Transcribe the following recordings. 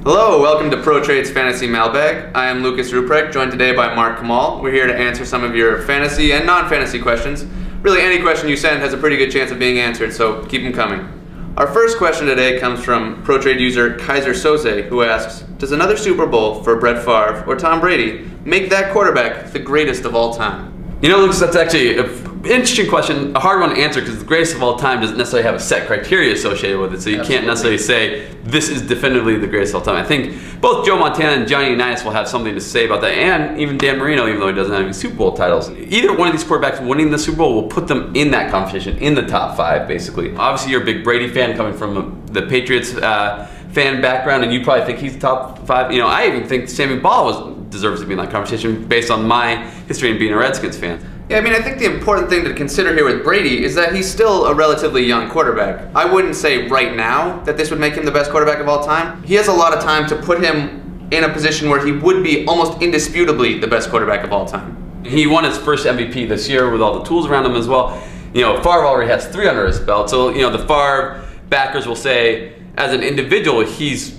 Hello, welcome to PROTRADE's Fantasy Mailbag. I am Lucas Ruprecht, joined today by Mark Kamal. We're here to answer some of your fantasy and non-fantasy questions. Really, any question you send has a pretty good chance of being answered, so keep them coming. Our first question today comes from PROTRADE user Kaiser Soze, who asks, does another Super Bowl for Brett Favre or Tom Brady make that quarterback the greatest of all time? You know, Lucas, that's actually an interesting question, a hard one to answer because the greatest of all time doesn't necessarily have a set criteria associated with it, so you can't necessarily say this is definitively the greatest of all time. I think both Joe Montana and Johnny Unitas will have something to say about that, and even Dan Marino, even though he doesn't have any Super Bowl titles. Either one of these quarterbacks winning the Super Bowl will put them in that competition, in the top five, basically. Obviously, you're a big Brady fan coming from the Patriots fan background, and you probably think he's top five. You know, I even think Sammy Baugh deserves to be in that conversation based on my history and being a Redskins fan. Yeah, I mean, I think the important thing to consider here with Brady is that he's still a relatively young quarterback. I wouldn't say right now that this would make him the best quarterback of all time. He has a lot of time to put him in a position where he would be almost indisputably the best quarterback of all time. He won his first MVP this year with all the tools around him as well. You know, Favre already has 3 under his belt, so you know the Favre backers will say, as an individual, he's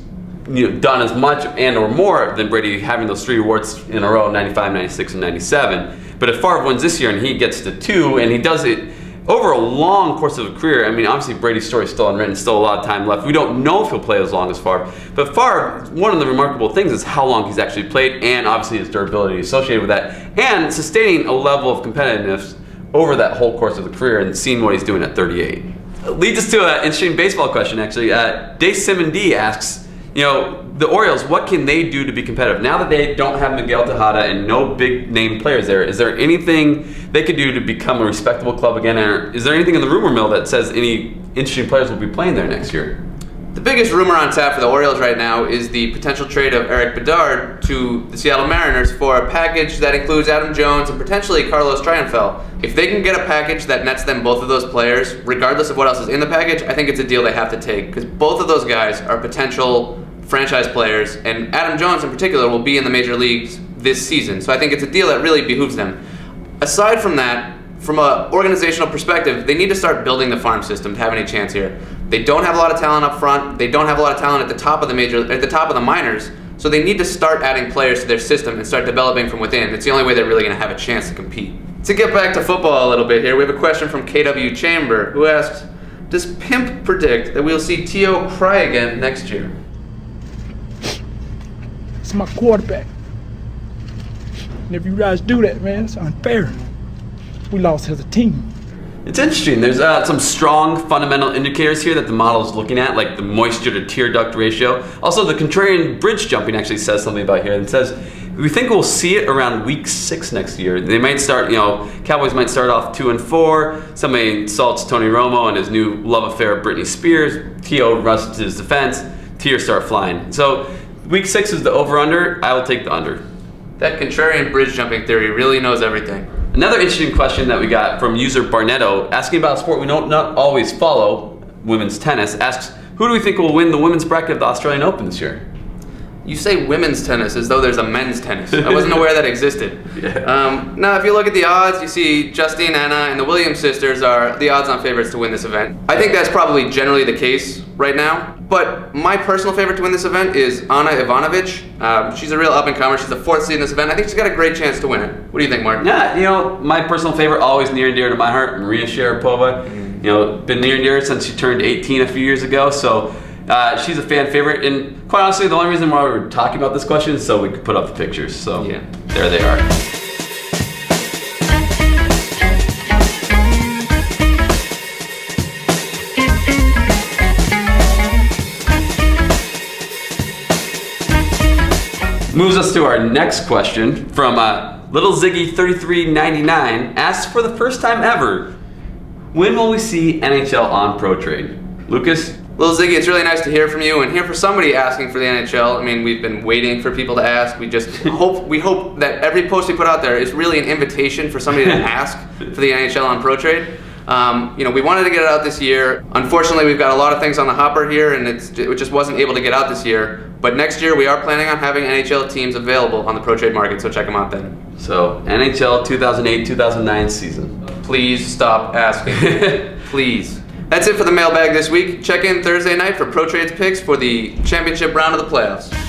done as much and or more than Brady having those 3 awards in a row, 95, 96, and 97. But if Favre wins this year and he gets to 2, and he does it over a long course of a career, I mean, obviously Brady's story is still unwritten, still a lot of time left. We don't know if he'll play as long as Favre. But Favre, one of the remarkable things is how long he's actually played, and obviously his durability associated with that, and sustaining a level of competitiveness over that whole course of the career and seeing what he's doing at 38. Leads us to an interesting baseball question, actually. Dave Simon D asks, you know, the Orioles, what can they do to be competitive? Now that they don't have Miguel Tejada and no big name players there, is there anything they could do to become a respectable club again? Or is there anything in the rumor mill that says any interesting players will be playing there next year? The biggest rumor on tap for the Orioles right now is the potential trade of Eric Bedard to the Seattle Mariners for a package that includes Adam Jones and potentially Carlos Triunfel. If they can get a package that nets them both of those players, regardless of what else is in the package, I think it's a deal they have to take, because both of those guys are potential franchise players, and Adam Jones in particular will be in the major leagues this season. So I think it's a deal that really behooves them. Aside from that, from an organizational perspective, they need to start building the farm system to have any chance here. They don't have a lot of talent up front. They don't have a lot of talent at the top of the minors. So they need to start adding players to their system and start developing from within. It's the only way they're really going to have a chance to compete. To get back to football a little bit here, we have a question from KW Chamber, who asks, does Pimp predict that we'll see T.O. cry again next year? It's my quarterback. And if you guys do that, man, it's unfair. We lost as a team. It's interesting. There's some strong fundamental indicators here that the model is looking at, like the moisture to tear duct ratio. Also, the contrarian bridge jumping actually says something about here. It says, we think we'll see it around week 6 next year. They might start, you know, Cowboys might start off 2-4. Somebody insults Tony Romo and his new love affair of Britney Spears. T.O. rushes to his defense. Tears start flying. So week 6 is the over-under. I will take the under. That contrarian bridge jumping theory really knows everything. Another interesting question that we got from user Barnetto, asking about a sport we don't not always follow, women's tennis, asks, who do we think will win the women's bracket of the Australian Open this year? You say women's tennis as though there's a men's tennis. I wasn't aware that existed. Yeah. Now, if you look at the odds, you see Justine, Anna, and the Williams sisters are the odds-on favorites to win this event. I think that's probably generally the case right now. But my personal favorite to win this event is Ana Ivanovic. She's a real up-and-comer. She's the 4th seed in this event. I think she's got a great chance to win it. What do you think, Mark? Yeah, you know, my personal favorite, always near and dear to my heart, Maria Sharapova. You know, been near and dear since she turned 18 a few years ago. So she's a fan favorite. And quite honestly, the only reason why we were talking about this question is so we could put up the pictures. So yeah, there they are. Moves us to our next question from Little Ziggy 3399, asks for the first time ever, when will we see NHL on PROTRADE? Lucas? Little Ziggy, it's really nice to hear from you, and hear for somebody asking for the NHL. I mean, we've been waiting for people to ask. We just hope that every post we put out there is really an invitation for somebody to ask for the NHL on PROTRADE. You know, we wanted to get it out this year. Unfortunately, we've got a lot of things on the hopper here, and it just wasn't able to get out this year. But next year, we are planning on having NHL teams available on the PROTRADE market, so check them out then. So, NHL 2008-2009 season. Please stop asking. Please. That's it for the mailbag this week. Check in Thursday night for ProTrade's picks for the championship round of the playoffs.